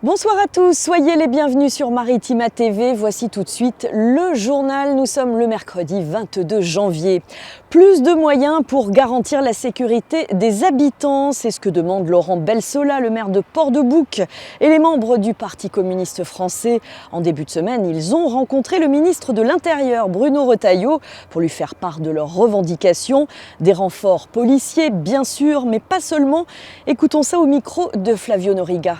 Bonsoir à tous, soyez les bienvenus sur Maritima TV. Voici tout de suite le journal. Nous sommes le mercredi 22 janvier. Plus de moyens pour garantir la sécurité des habitants, c'est ce que demande Laurent Belsola, le maire de Port-de-Bouc, et les membres du Parti communiste français. En début de semaine, ils ont rencontré le ministre de l'Intérieur, Bruno Retailleau, pour lui faire part de leurs revendications. Des renforts policiers, bien sûr, mais pas seulement. Écoutons ça au micro de Flavio Noriga.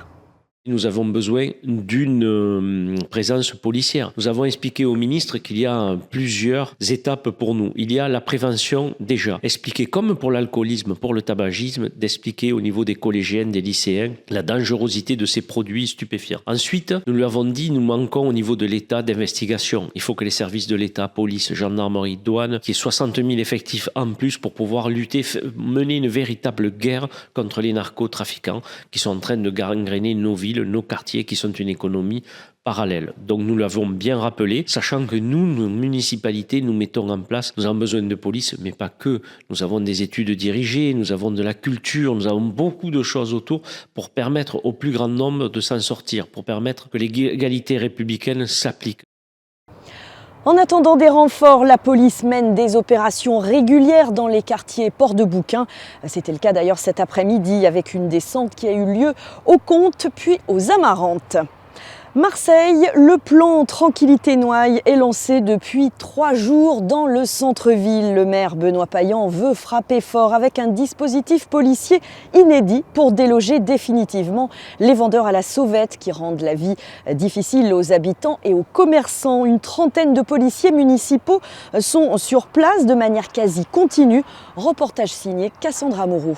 Nous avons besoin d'une présence policière. Nous avons expliqué au ministre qu'il y a plusieurs étapes pour nous. Il y a la prévention déjà. Expliquer comme pour l'alcoolisme, pour le tabagisme, d'expliquer au niveau des collégiennes, des lycéens, la dangerosité de ces produits stupéfiants. Ensuite, nous lui avons dit, nous manquons au niveau de l'État d'investigation. Il faut que les services de l'État, police, gendarmerie, douane, qu'il y ait 60 000 effectifs en plus pour pouvoir lutter, mener une véritable guerre contre les narcotrafiquants qui sont en train de gangréner nos villes, nos quartiers qui sont une économie parallèle. Donc nous l'avons bien rappelé, sachant que nous, nos municipalités, nous mettons en place, nous avons besoin de police, mais pas que. Nous avons des études dirigées, nous avons de la culture, nous avons beaucoup de choses autour pour permettre au plus grand nombre de s'en sortir, pour permettre que l'égalité républicaine s'applique. En attendant des renforts, la police mène des opérations régulières dans les quartiers Port-de-Bouc. C'était le cas d'ailleurs cet après-midi avec une descente qui a eu lieu au Comte puis aux Amarantes. Marseille, le plan Tranquillité Noailles est lancé depuis 3 jours dans le centre-ville. Le maire Benoît Payan veut frapper fort avec un dispositif policier inédit pour déloger définitivement les vendeurs à la sauvette qui rendent la vie difficile aux habitants et aux commerçants. Une trentaine de policiers municipaux sont sur place de manière quasi continue. Reportage signé Cassandra Moreau.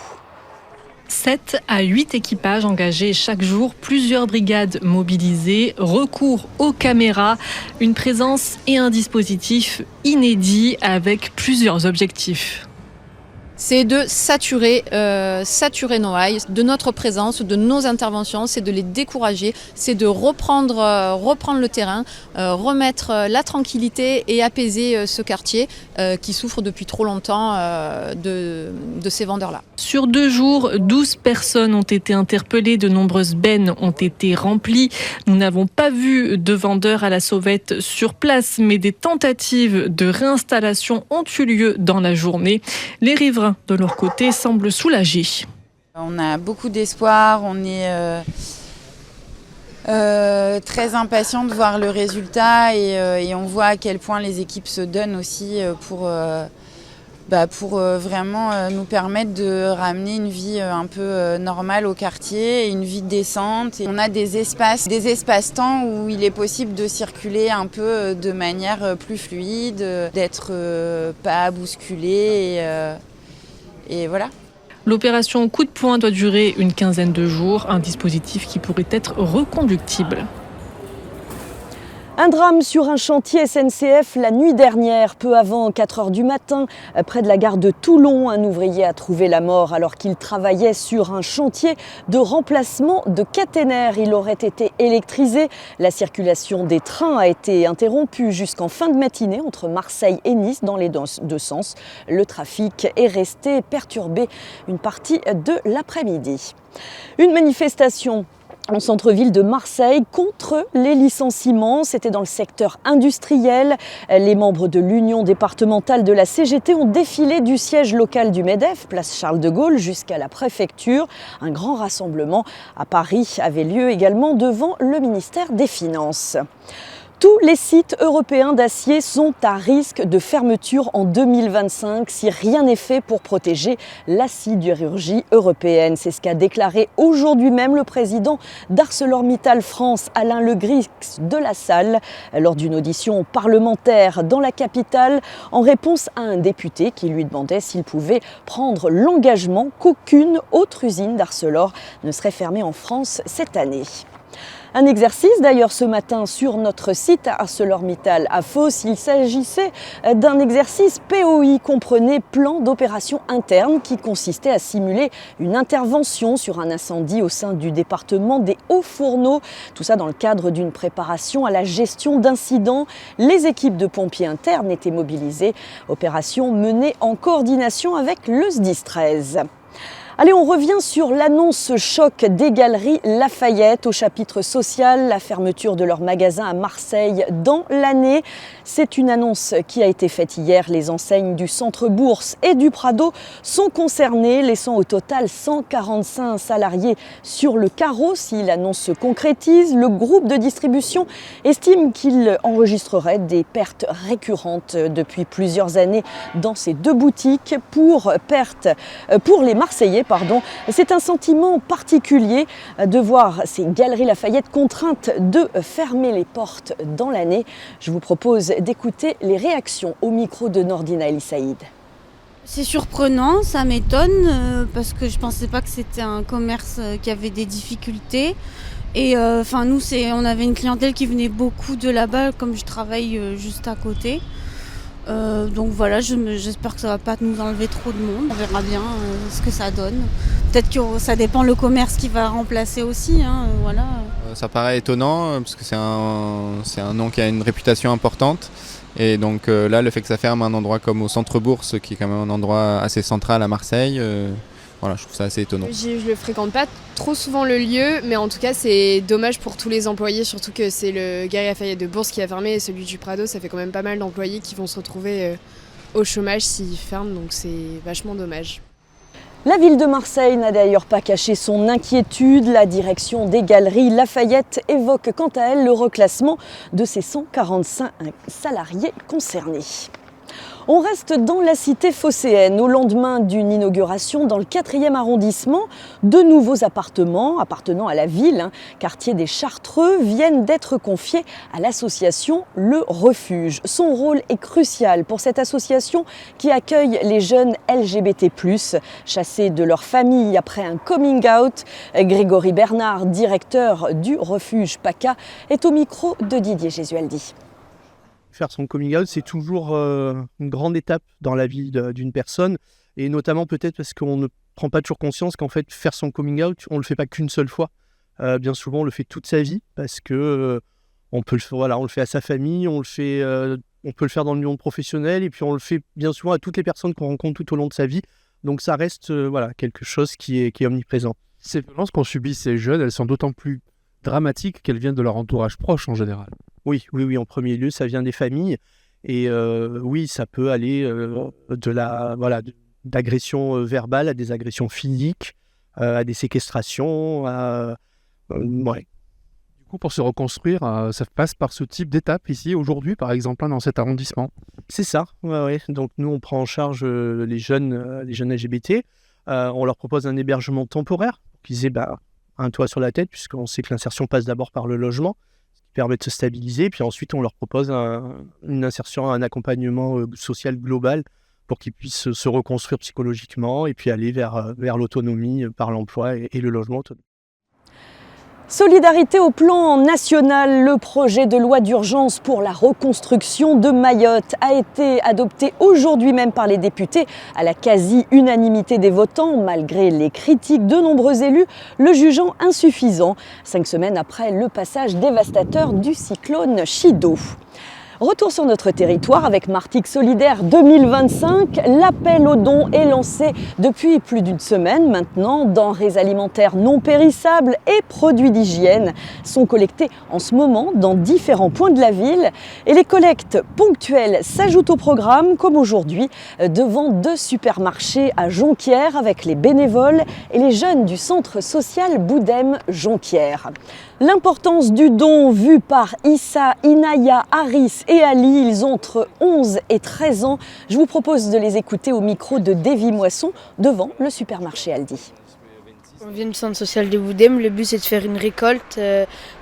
7 à 8 équipages engagés chaque jour, plusieurs brigades mobilisées, recours aux caméras, une présence et un dispositif inédit avec plusieurs objectifs. C'est de saturer Noailles de notre présence, de nos interventions, c'est de les décourager, c'est de reprendre le terrain, remettre la tranquillité et apaiser ce quartier qui souffre depuis trop longtemps de ces vendeurs-là. Sur 2 jours, 12 personnes ont été interpellées, de nombreuses bennes ont été remplies. Nous n'avons pas vu de vendeurs à la sauvette sur place, mais des tentatives de réinstallation ont eu lieu dans la journée. Les riverains, de leur côté, semblent soulagés. On a beaucoup d'espoir, on est très impatient de voir le résultat et on voit à quel point les équipes se donnent aussi pour vraiment nous permettre de ramener une vie un peu normale au quartier, une vie décente. Et on a des espaces-temps où il est possible de circuler un peu de manière plus fluide, d'être pas bousculé et voilà. L'opération coup de poing doit durer une quinzaine de jours, un dispositif qui pourrait être reconductible. Un drame sur un chantier SNCF la nuit dernière, peu avant 4 h du matin, près de la gare de Toulon. Un ouvrier a trouvé la mort alors qu'il travaillait sur un chantier de remplacement de caténaires. Il aurait été électrisé. La circulation des trains a été interrompue jusqu'en fin de matinée entre Marseille et Nice dans les 2 sens. Le trafic est resté perturbé une partie de l'après-midi. Une manifestation en centre-ville de Marseille contre les licenciements. C'était dans le secteur industriel. Les membres de l'Union départementale de la CGT ont défilé du siège local du MEDEF, place Charles de Gaulle, jusqu'à la préfecture. Un grand rassemblement à Paris avait lieu également devant le ministère des Finances. Tous les sites européens d'acier sont à risque de fermeture en 2025 si rien n'est fait pour protéger la sidérurgie européenne. C'est ce qu'a déclaré aujourd'hui même le président d'ArcelorMittal France, Alain Legrix de la Salle, lors d'une audition parlementaire dans la capitale, en réponse à un député qui lui demandait s'il pouvait prendre l'engagement qu'aucune autre usine d'Arcelor ne serait fermée en France cette année. Un exercice d'ailleurs ce matin sur notre site ArcelorMittal à Fos. Il s'agissait d'un exercice POI, comprenait plan d'opération interne, qui consistait à simuler une intervention sur un incendie au sein du département des Hauts-Fourneaux. Tout ça dans le cadre d'une préparation à la gestion d'incidents. Les équipes de pompiers internes étaient mobilisées. Opération menée en coordination avec le SDIS 13. Allez, on revient sur l'annonce choc des Galeries Lafayette au chapitre social, la fermeture de leur magasin à Marseille dans l'année. C'est une annonce qui a été faite hier. Les enseignes du Centre Bourse et du Prado sont concernées, laissant au total 145 salariés sur le carreau. Si l'annonce se concrétise, le groupe de distribution estime qu'il enregistrerait des pertes récurrentes depuis plusieurs années dans ces deux boutiques. Pour les Marseillais, c'est un sentiment particulier de voir ces Galeries Lafayette contraintes de fermer les portes dans l'année. Je vous propose d'écouter les réactions au micro de Nordina El Saïd. C'est surprenant, ça m'étonne parce que je ne pensais pas que c'était un commerce qui avait des difficultés. Et nous, on avait une clientèle qui venait beaucoup de là-bas, comme je travaille juste à côté. Donc voilà, j'espère que ça va pas nous enlever trop de monde. On verra bien ce que ça donne. Peut-être que ça dépend le commerce qui va remplacer aussi. Voilà. Ça paraît étonnant parce que c'est un nom qui a une réputation importante. Et donc là, le fait que ça ferme un endroit comme au Centre Bourse, qui est quand même un endroit assez central à Marseille, voilà, je trouve ça assez étonnant. Je le fréquente pas trop souvent le lieu, mais en tout cas c'est dommage pour tous les employés, surtout que c'est le Galeries Lafayette de Bourse qui a fermé et celui du Prado, ça fait quand même pas mal d'employés qui vont se retrouver au chômage s'ils ferment, donc c'est vachement dommage. La ville de Marseille n'a d'ailleurs pas caché son inquiétude. La direction des Galeries Lafayette évoque quant à elle le reclassement de ses 145 salariés concernés. On reste dans la cité phocéenne. Au lendemain d'une inauguration dans le 4e arrondissement, de nouveaux appartements appartenant à la ville, quartier des Chartreux, viennent d'être confiés à l'association Le Refuge. Son rôle est crucial pour cette association qui accueille les jeunes LGBT+, chassés de leur famille après un coming out. Grégory Bernard, directeur du Refuge PACA, est au micro de Didier Gesualdi. Faire son coming out, c'est toujours une grande étape dans la vie d'une personne, et notamment peut-être parce qu'on ne prend pas toujours conscience qu'en fait, faire son coming out, on ne le fait pas qu'une seule fois. Bien souvent, on le fait toute sa vie, parce que on le fait à sa famille, on peut le faire dans le milieu professionnel, et puis on le fait bien souvent à toutes les personnes qu'on rencontre tout au long de sa vie. Donc ça reste quelque chose qui est omniprésent. Ces violences qu'ont subies ces jeunes, elles sont d'autant plus dramatiques qu'elles viennent de leur entourage proche en général. Oui, en premier lieu, ça vient des familles. Et oui, ça peut aller d'agressions verbales à des agressions physiques, à des séquestrations. Du coup, pour se reconstruire, ça passe par ce type d'étape ici, aujourd'hui, par exemple, dans cet arrondissement. C'est ça, ouais. Donc nous, on prend en charge les jeunes LGBT. On leur propose un hébergement temporaire pour qu'ils aient un toit sur la tête, puisqu'on sait que l'insertion passe d'abord par le logement, permet de se stabiliser, puis ensuite on leur propose une insertion, un accompagnement social global pour qu'ils puissent se reconstruire psychologiquement et puis aller vers l'autonomie par l'emploi et le logement autonome. Solidarité au plan national, le projet de loi d'urgence pour la reconstruction de Mayotte a été adopté aujourd'hui même par les députés à la quasi-unanimité des votants, malgré les critiques de nombreux élus, le jugeant insuffisant, 5 semaines après le passage dévastateur du cyclone Chido. Retour sur notre territoire avec Martigues Solidaire 2025. L'appel aux dons est lancé depuis plus d'une semaine maintenant. Denrées alimentaires non périssables et produits d'hygiène sont collectés en ce moment dans différents points de la ville. Et les collectes ponctuelles s'ajoutent au programme, comme aujourd'hui, devant 2 supermarchés à Jonquière avec les bénévoles et les jeunes du centre social Boudem Jonquière. L'importance du don vue par Issa, Inaya, Haris et Ali, ils ont entre 11 et 13 ans. Je vous propose de les écouter au micro de Davy Moisson devant le supermarché Aldi. On vient du centre social de Boudem, le but c'est de faire une récolte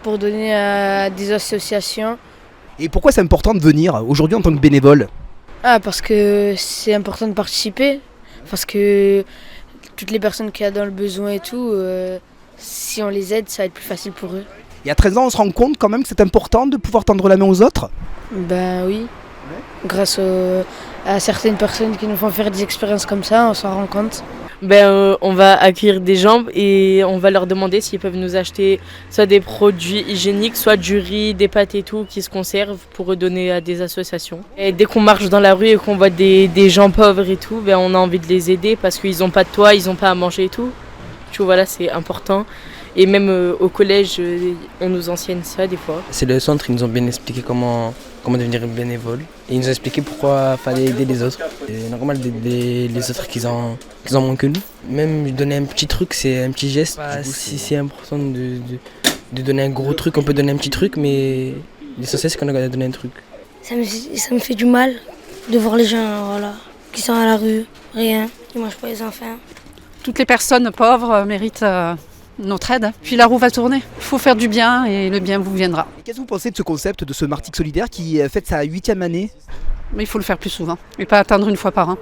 pour donner à des associations. Et pourquoi c'est important de venir aujourd'hui en tant que bénévole ? Parce que c'est important de participer, parce que toutes les personnes qui sont dans le besoin et tout, si on les aide, ça va être plus facile pour eux. Et à 13 ans, on se rend compte quand même que c'est important de pouvoir tendre la main aux autres ? Ben oui, grâce à certaines personnes qui nous font faire des expériences comme ça, on s'en rend compte. on va accueillir des gens et on va leur demander s'ils peuvent nous acheter soit des produits hygiéniques, soit du riz, des pâtes et tout qui se conservent pour redonner à des associations. Et dès qu'on marche dans la rue et qu'on voit des gens pauvres et tout, on a envie de les aider parce qu'ils n'ont pas de toit, ils n'ont pas à manger et tout. Tu vois, voilà, c'est important. Et même au collège, on nous enseigne ça des fois. C'est le centre, ils nous ont bien expliqué comment devenir bénévole. Et ils nous ont expliqué pourquoi fallait aider les autres. C'est normal d'aider les autres qui en manquent que nous. Même donner un petit truc, c'est un petit geste. Si c'est important de donner un gros truc, on peut donner un petit truc, mais l'essentiel c'est qu'on a donné un truc. Ça me fait du mal de voir les gens qui sont à la rue, rien, qui mangent pas les enfants. Toutes les personnes pauvres méritent notre aide. Puis la roue va tourner. Il faut faire du bien et le bien vous viendra. Qu'est-ce que vous pensez de ce concept de ce Martigues solidaire qui fête sa 8e année? Mais il faut le faire plus souvent et pas attendre une fois par an.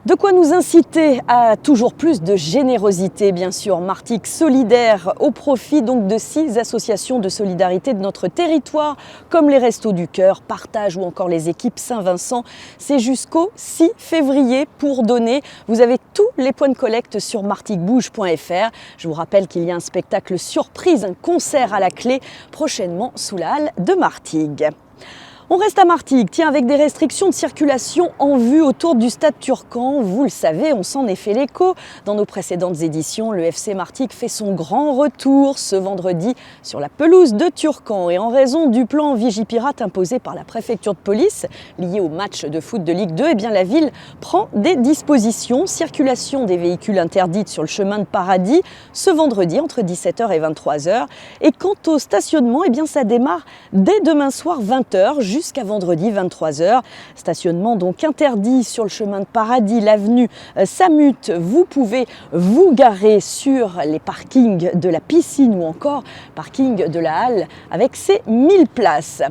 De quoi nous inciter à toujours plus de générosité, bien sûr. Martigues solidaire au profit donc de 6 associations de solidarité de notre territoire, comme les Restos du Cœur, Partage ou encore les équipes Saint-Vincent. C'est jusqu'au 6 février pour donner. Vous avez tous les points de collecte sur martiguebouge.fr. Je vous rappelle qu'il y a un spectacle surprise, un concert à la clé, prochainement sous la halle de Martigues. On reste à Martigues, avec des restrictions de circulation en vue autour du stade Turcan. Vous le savez, on s'en est fait l'écho. Dans nos précédentes éditions, le FC Martigues fait son grand retour ce vendredi sur la pelouse de Turcan. Et en raison du plan Vigipirate imposé par la préfecture de police, lié au match de foot de Ligue 2, la ville prend des dispositions. Circulation des véhicules interdite sur le chemin de Paradis ce vendredi entre 17h et 23h. Et quant au stationnement, ça démarre dès demain soir 20h. Jusqu'à vendredi 23h. Stationnement donc interdit sur le chemin de Paradis, l'avenue Samut. Vous pouvez vous garer sur les parkings de la piscine ou encore parking de la halle avec ses 1000 places.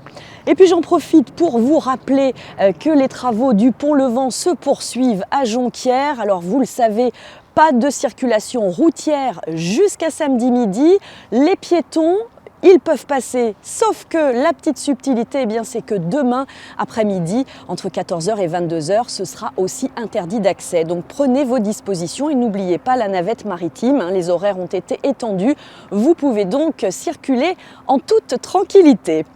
Et puis j'en profite pour vous rappeler que les travaux du pont Levant se poursuivent à Jonquière. Alors vous le savez, pas de circulation routière jusqu'à samedi midi. Les piétons, ils peuvent passer, sauf que la petite subtilité, c'est que demain après-midi, entre 14h et 22h, ce sera aussi interdit d'accès. Donc prenez vos dispositions et n'oubliez pas la navette maritime, les horaires ont été étendus. Vous pouvez donc circuler en toute tranquillité.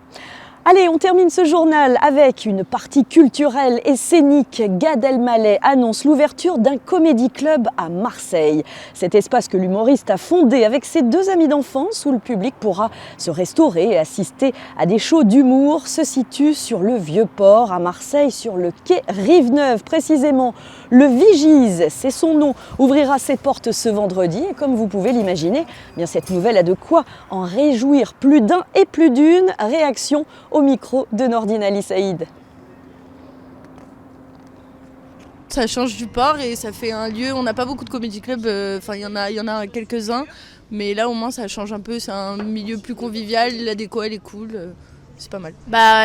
Allez, on termine ce journal avec une partie culturelle et scénique. Gad Elmaleh annonce l'ouverture d'un comédie club à Marseille. Cet espace que l'humoriste a fondé avec ses 2 amis d'enfance où le public pourra se restaurer et assister à des shows d'humour se situe sur le Vieux-Port à Marseille, sur le quai Rive-Neuve précisément. Le Vigise, c'est son nom, ouvrira ses portes ce vendredi et comme vous pouvez l'imaginer, cette nouvelle a de quoi en réjouir plus d'un et plus d'une. Réaction au micro de Nordine Ali Saïd. Ça change du port et ça fait un lieu, on n'a pas beaucoup de comédie club, il y en a quelques-uns, mais là au moins ça change un peu, c'est un milieu plus convivial, la déco elle est cool, c'est pas mal.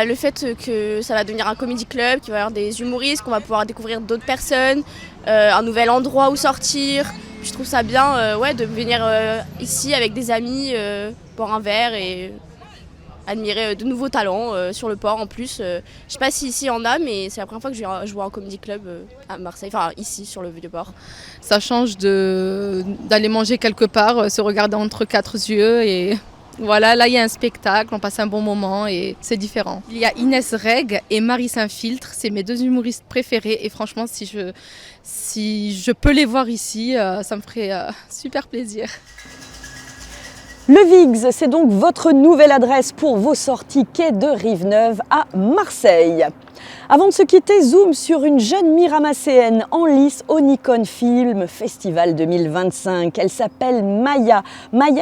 Le fait que ça va devenir un comédie club, qu'il va y avoir des humoristes, qu'on va pouvoir découvrir d'autres personnes, un nouvel endroit où sortir, je trouve ça bien de venir ici avec des amis, boire un verre et admirer de nouveaux talents sur le port en plus. Je sais pas si ici il y en a, mais c'est la première fois que je vois un comédie club à Marseille, ici sur le Vieux-Port. Ça change d'aller manger quelque part, se regarder entre 4 yeux et voilà, là il y a un spectacle, on passe un bon moment et c'est différent. Il y a Inès Reg et Marie Saint-Filtre, c'est mes 2 humoristes préférés et franchement si je peux les voir ici, ça me ferait super plaisir. Le Vigs, c'est donc votre nouvelle adresse pour vos sorties quai de Rive-Neuve à Marseille. Avant de se quitter, zoom sur une jeune Miramasséenne en lice au Nikon Film Festival 2025. Elle s'appelle Maya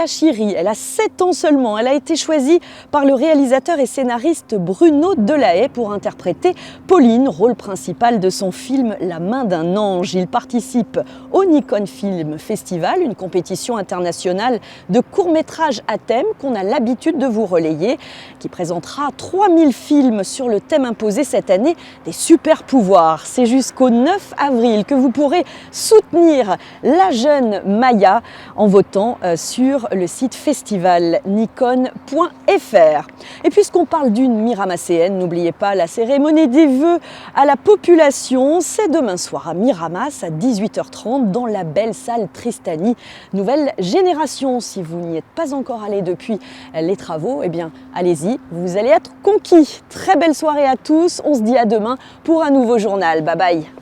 Chiri. Elle a 7 ans seulement. Elle a été choisie par le réalisateur et scénariste Bruno Delahaye pour interpréter Pauline, rôle principal de son film La main d'un ange. Il participe au Nikon Film Festival, une compétition internationale de courts-métrages à thème qu'on a l'habitude de vous relayer, qui présentera 3000 films sur le thème imposé cette année des super pouvoirs. C'est jusqu'au 9 avril que vous pourrez soutenir la jeune Maya en votant sur le site festivalnikon.fr. Et puisqu'on parle d'une Miramasséenne, n'oubliez pas la cérémonie des vœux à la population. C'est demain soir à Miramas à 18h30 dans la belle salle Tristani. Nouvelle génération. Si vous n'y êtes pas encore allé depuis les travaux, eh bien allez-y, vous allez être conquis. Très belle soirée à tous. On se dit à demain pour un nouveau journal. Bye bye.